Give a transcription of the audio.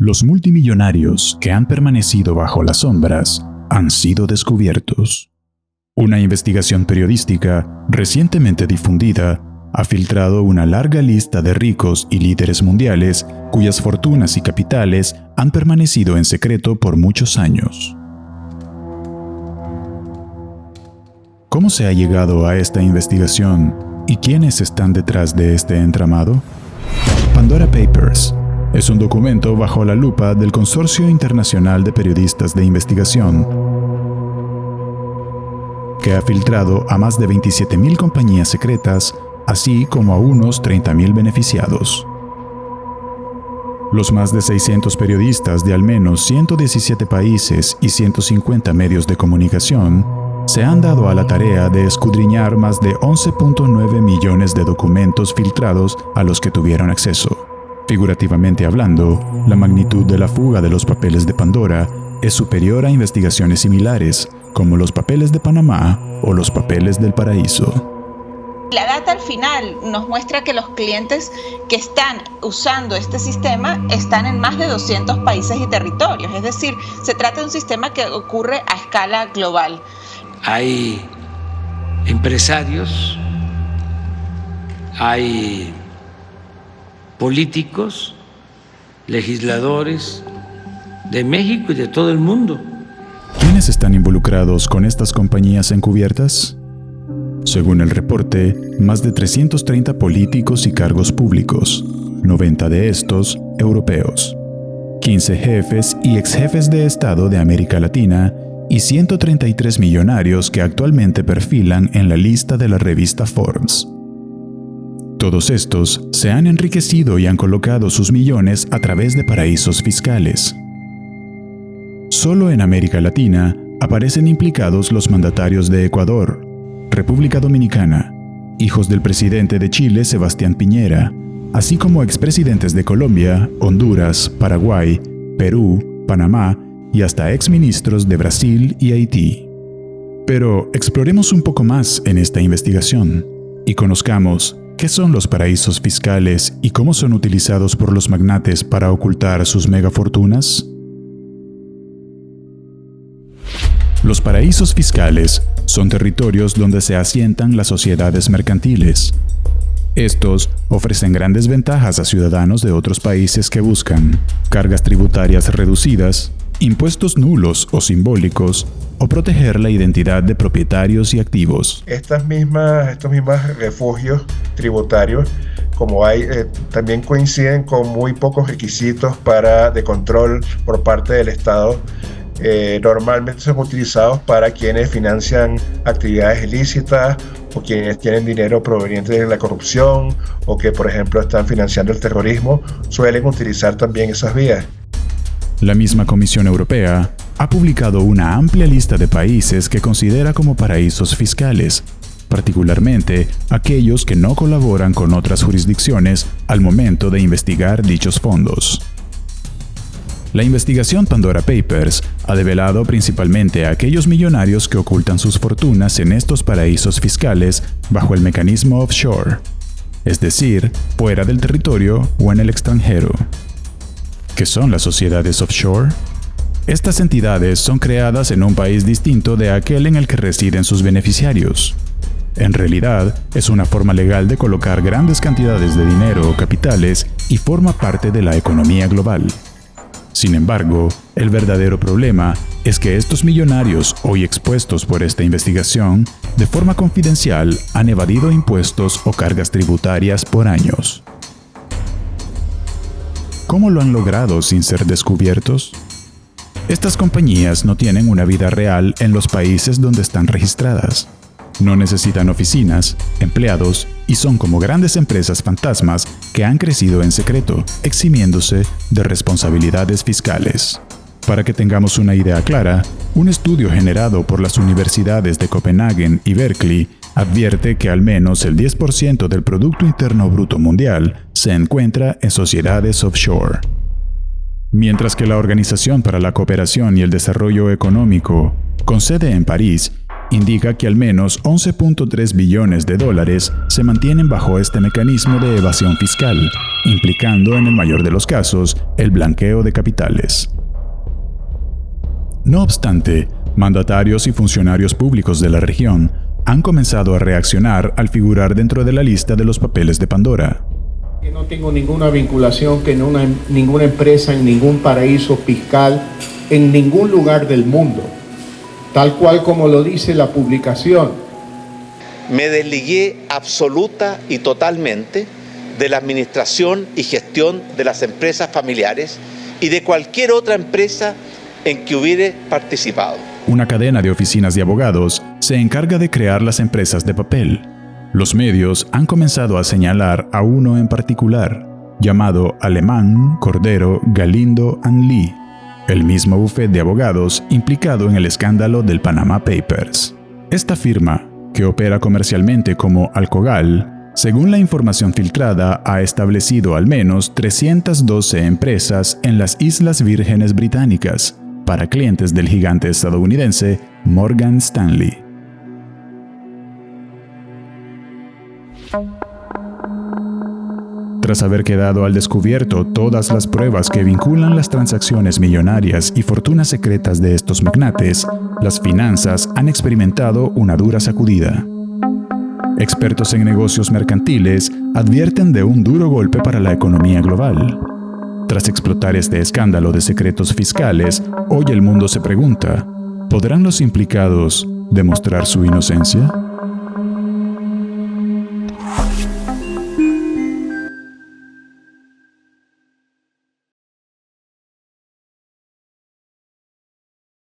Los multimillonarios que han permanecido bajo las sombras han sido descubiertos. Una investigación periodística recientemente difundida ha filtrado una larga lista de ricos y líderes mundiales cuyas fortunas y capitales han permanecido en secreto por muchos años. ¿Cómo se ha llegado a esta investigación y quiénes están detrás de este entramado? Pandora Papers es un documento bajo la lupa del Consorcio Internacional de Periodistas de Investigación, que ha filtrado a más de 27.000 compañías secretas, así como a unos 30.000 beneficiados. Los más de 600 periodistas de al menos 117 países y 150 medios de comunicación se han dado a la tarea de escudriñar más de 11.9 millones de documentos filtrados a los que tuvieron acceso. Figurativamente hablando, la magnitud de la fuga de los papeles de Pandora es superior a investigaciones similares, como los papeles de Panamá o los papeles del paraíso. La data al final nos muestra que los clientes que están usando este sistema están en más de 200 países y territorios, es decir, se trata de un sistema que ocurre a escala global. Hay empresarios, hay políticos, legisladores de México y de todo el mundo. ¿Quiénes están involucrados con estas compañías encubiertas? Según el reporte, más de 330 políticos y cargos públicos, 90 de estos europeos, 15 jefes y exjefes de Estado de América Latina y 133 millonarios que actualmente perfilan en la lista de la revista Forbes. Todos estos se han enriquecido y han colocado sus millones a través de paraísos fiscales. Solo en América Latina aparecen implicados los mandatarios de Ecuador, República Dominicana, hijos del presidente de Chile, Sebastián Piñera, así como expresidentes de Colombia, Honduras, Paraguay, Perú, Panamá y hasta exministros de Brasil y Haití. Pero exploremos un poco más en esta investigación y conozcamos qué son los paraísos fiscales y cómo son utilizados por los magnates para ocultar sus megafortunas. Los paraísos fiscales son territorios donde se asientan las sociedades mercantiles. Estos ofrecen grandes ventajas a ciudadanos de otros países que buscan cargas tributarias reducidas, impuestos nulos o simbólicos, o proteger la identidad de propietarios y activos. Estos mismos refugios tributarios, como hay, también coinciden con muy pocos requisitos de control por parte del Estado. Normalmente son utilizados para quienes financian actividades ilícitas o quienes tienen dinero proveniente de la corrupción o que, por ejemplo, están financiando el terrorismo, suelen utilizar también esas vías. La misma Comisión Europea ha publicado una amplia lista de países que considera como paraísos fiscales, particularmente aquellos que no colaboran con otras jurisdicciones al momento de investigar dichos fondos. La investigación Pandora Papers ha develado principalmente a aquellos millonarios que ocultan sus fortunas en estos paraísos fiscales bajo el mecanismo offshore, es decir, fuera del territorio o en el extranjero. ¿Qué son las sociedades offshore? Estas entidades son creadas en un país distinto de aquel en el que residen sus beneficiarios. En realidad, es una forma legal de colocar grandes cantidades de dinero o capitales y forma parte de la economía global. Sin embargo, el verdadero problema es que estos millonarios, hoy expuestos por esta investigación, de forma confidencial han evadido impuestos o cargas tributarias por años. ¿Cómo lo han logrado sin ser descubiertos? Estas compañías no tienen una vida real en los países donde están registradas. No necesitan oficinas, empleados y son como grandes empresas fantasmas que han crecido en secreto, eximiéndose de responsabilidades fiscales. Para que tengamos una idea clara, un estudio generado por las universidades de Copenhague y Berkeley advierte que al menos el 10% del Producto Interno Bruto Mundial se encuentra en sociedades offshore. Mientras que la Organización para la Cooperación y el Desarrollo Económico, con sede en París, indica que al menos 11.3 billones de dólares se mantienen bajo este mecanismo de evasión fiscal, implicando en el mayor de los casos el blanqueo de capitales. No obstante, mandatarios y funcionarios públicos de la región han comenzado a reaccionar al figurar dentro de la lista de los papeles de Pandora. No tengo ninguna vinculación con ninguna empresa en ningún paraíso fiscal, en ningún lugar del mundo, tal cual como lo dice la publicación. Me desligué absoluta y totalmente de la administración y gestión de las empresas familiares y de cualquier otra empresa en que hubiere participado. Una cadena de oficinas de abogados se encarga de crear las empresas de papel. Los medios han comenzado a señalar a uno en particular, llamado Alemán, Cordero, Galindo & Lee, el mismo bufete de abogados implicado en el escándalo del Panama Papers. Esta firma, que opera comercialmente como Alcogal, según la información filtrada, ha establecido al menos 312 empresas en las Islas Vírgenes Británicas para clientes del gigante estadounidense Morgan Stanley. Tras haber quedado al descubierto todas las pruebas que vinculan las transacciones millonarias y fortunas secretas de estos magnates, las finanzas han experimentado una dura sacudida. Expertos en negocios mercantiles advierten de un duro golpe para la economía global. Tras explotar este escándalo de secretos fiscales, hoy el mundo se pregunta, ¿podrán los implicados demostrar su inocencia?